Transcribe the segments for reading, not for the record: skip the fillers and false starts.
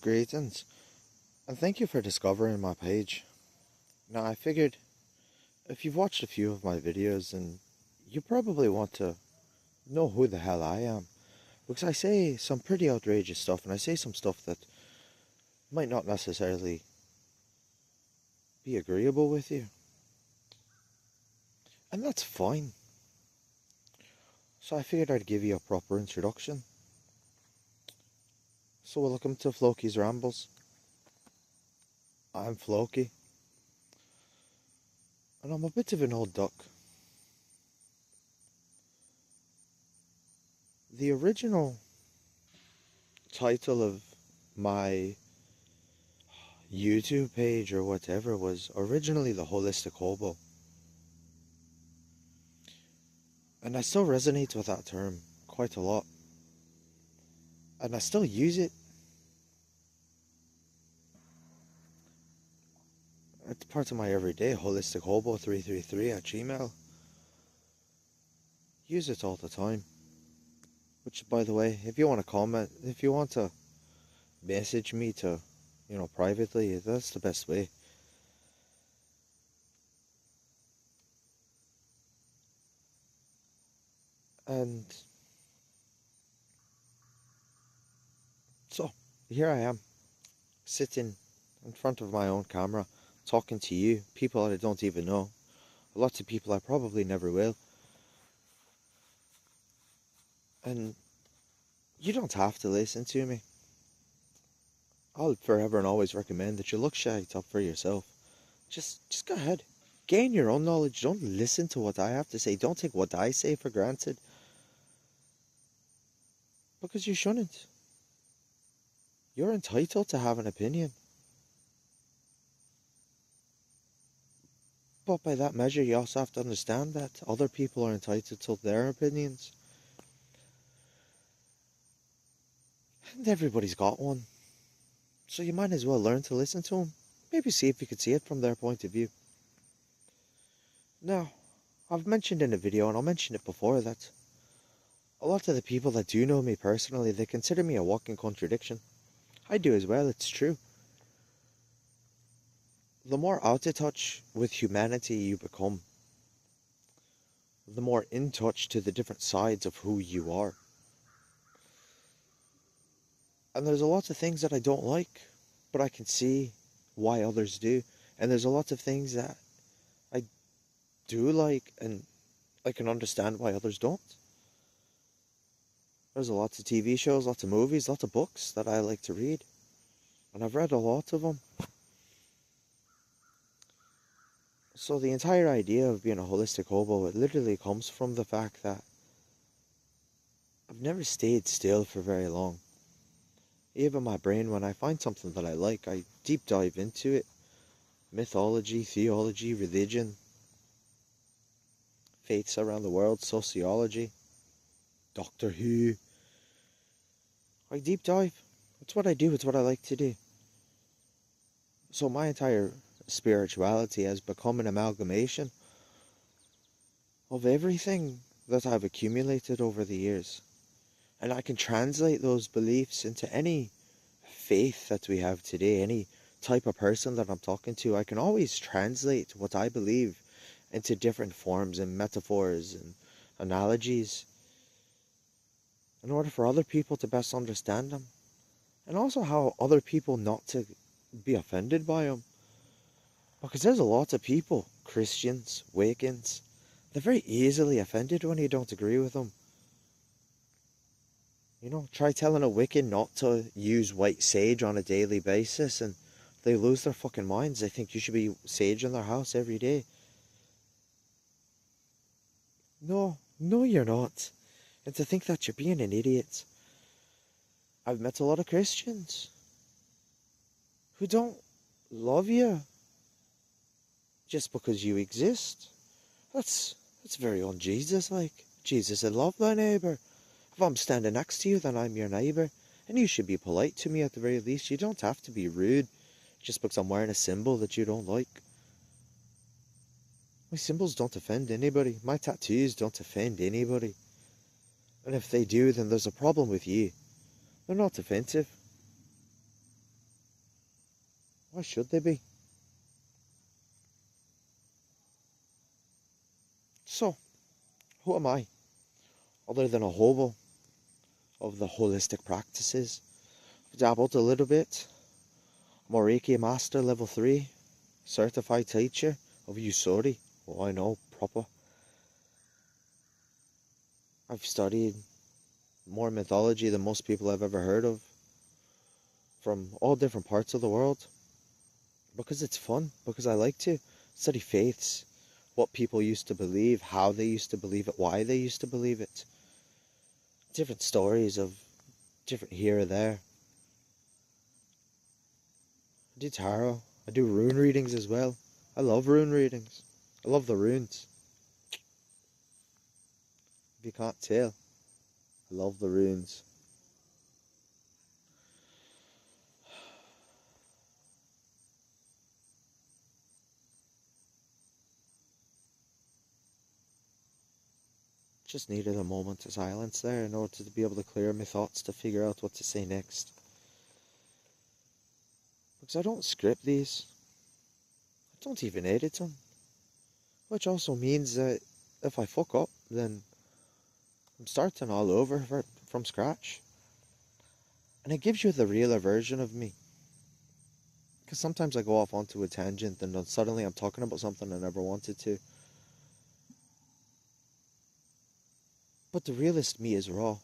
Greetings, and thank you for discovering my page. Now, I figured if you've watched a few of my videos, and you probably want to know who the hell I am, because I say some pretty outrageous stuff, and I say some stuff that might not necessarily be agreeable with you, and that's fine. So I figured I'd give you a proper introduction. So welcome to Floki's Rambles. I'm Floki, and I'm a bit of an old duck. The original title of my YouTube page or whatever was originally The Holistic Hobo. And I still resonate with that term quite a lot. And I still use it. It's part of my everyday, Holistic Hobo 333 at Gmail. Use it all the time. Which, by the way, if you want to comment, if you want to message me to, privately, that's the best way. And so, here I am, sitting in front of my own camera, talking to you, people that I don't even know. Lots of people I probably never will. And you don't have to listen to me. I'll forever and always recommend that you look shite up for yourself. Just go ahead. Gain your own knowledge. Don't listen to what I have to say. Don't take what I say for granted. Because you shouldn't. You're entitled to have an opinion. But by that measure, you also have to understand that other people are entitled to their opinions. And everybody's got one. So you might as well learn to listen to them. Maybe see if you could see it from their point of view. Now, I've mentioned in a video, and I'll mention it before, that a lot of the people that do know me personally, they consider me a walking contradiction. I do as well, it's true. The more out of touch with humanity you become, the more in touch to the different sides of who you are. And there's a lot of things that I don't like, but I can see why others do. And there's a lot of things that I do like, and I can understand why others don't. There's a lot of TV shows, lots of movies, lots of books that I like to read. And I've read a lot of them. So the entire idea of being a holistic hobo, it literally comes from the fact that I've never stayed still for very long. Even my brain, when I find something that I like, I deep dive into it. Mythology, theology, religion, faiths around the world, sociology, Doctor Who. I deep dive. It's what I do, it's what I like to do. So my entire spirituality has become an amalgamation of everything that I've accumulated over the years. And I can translate those beliefs into any faith that we have today, any type of person that I'm talking to. I can always translate what I believe into different forms and metaphors and analogies in order for other people to best understand them. And also how other people not to be offended by them. Because there's a lot of people, Christians, Wiccans, they're very easily offended when you don't agree with them. Try telling a Wiccan not to use white sage on a daily basis and they lose their fucking minds. They think you should be sage in their house every day. No, you're not. And to think that you're being an idiot. I've met a lot of Christians who don't love you just because you exist. That's very un-Jesus-like. Jesus said, love thy neighbour. If I'm standing next to you, then I'm your neighbour. And you should be polite to me at the very least. You don't have to be rude just because I'm wearing a symbol that you don't like. My symbols don't offend anybody. My tattoos don't offend anybody. And if they do, then there's a problem with you. They're not offensive. Why should they be? So, who am I? Other than a hobo of the holistic practices. I've dabbled a little bit. I'm a Reiki Master Level 3, certified teacher of Usori. Oh, I know, proper. I've studied more mythology than most people I've ever heard of, from all different parts of the world, because it's fun, because I like to study faiths, what people used to believe, how they used to believe it, why they used to believe it, different stories of different here or there. I do tarot, I do rune readings as well. I love rune readings. I love the runes. If you can't tell, I love the runes. Just needed a moment of silence there in order to be able to clear my thoughts to figure out what to say next. Because I don't script these. I don't even edit them. Which also means that if I fuck up, then I'm starting all over from scratch. And it gives you the realer version of me. Because sometimes I go off onto a tangent and then suddenly I'm talking about something I never wanted to. But the realist me is raw.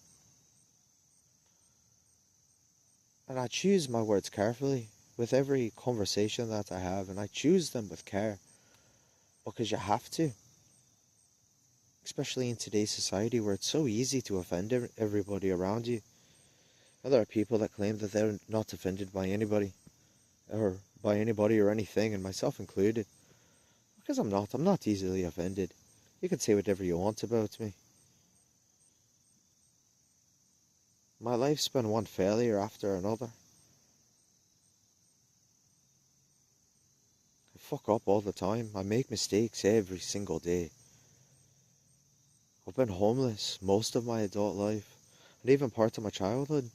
And I choose my words carefully with every conversation that I have. And I choose them with care. Because you have to. Especially in today's society where it's so easy to offend everybody around you. And there are people that claim that they're not offended by anybody. Or by anybody or anything, and myself included. Because I'm not. I'm not easily offended. You can say whatever you want about me. My life's been one failure after another. I fuck up all the time. I make mistakes every single day. I've been homeless most of my adult life, and even part of my childhood.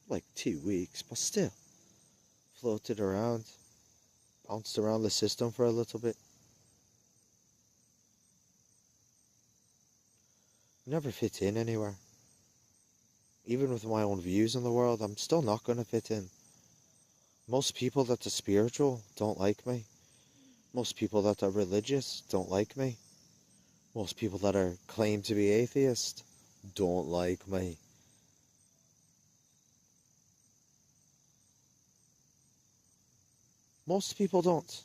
Like 2 weeks, but still. Floated around, bounced around the system for a little bit. Never fit in anywhere. Even with my own views on the world, I'm still not going to fit in. Most people that are spiritual don't like me. Most people that are religious don't like me. Most people that are claim to be atheist don't like me. Most people don't.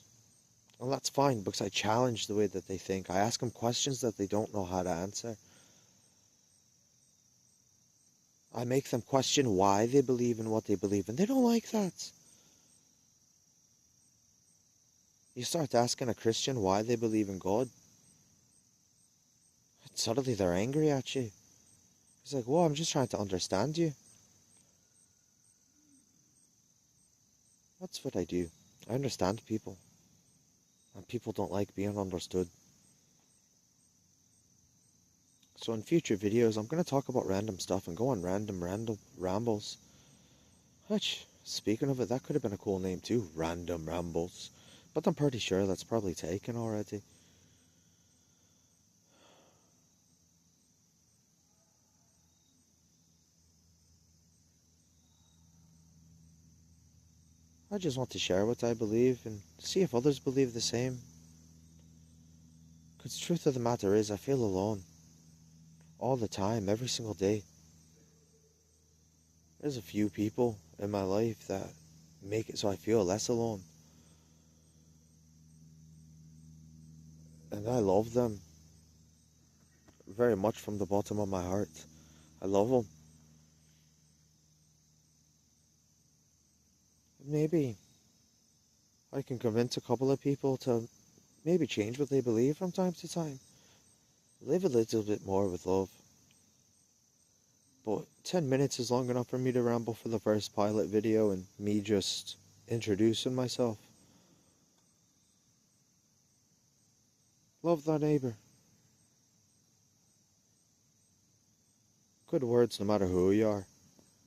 And that's fine because I challenge the way that they think. I ask them questions that they don't know how to answer. I make them question why they believe in what they believe, and they don't like that. You start asking a Christian why they believe in God, and suddenly they're angry at you. It's like, well, I'm just trying to understand you. That's what I do. I understand people, and people don't like being understood. So in future videos, I'm going to talk about random stuff and go on random rambles. Which, speaking of it, that could have been a cool name too, Random Rambles. But I'm pretty sure that's probably taken already. I just want to share what I believe and see if others believe the same. Because the truth of the matter is, I feel alone. All the time, every single day. There's a few people in my life that make it so I feel less alone. And I love them very much from the bottom of my heart. I love them. Maybe I can convince a couple of people to maybe change what they believe from time to time. Live a little bit more with love. But 10 minutes is long enough for me to ramble for the first pilot video and me just introducing myself. Love thy neighbour. Good words no matter who you are.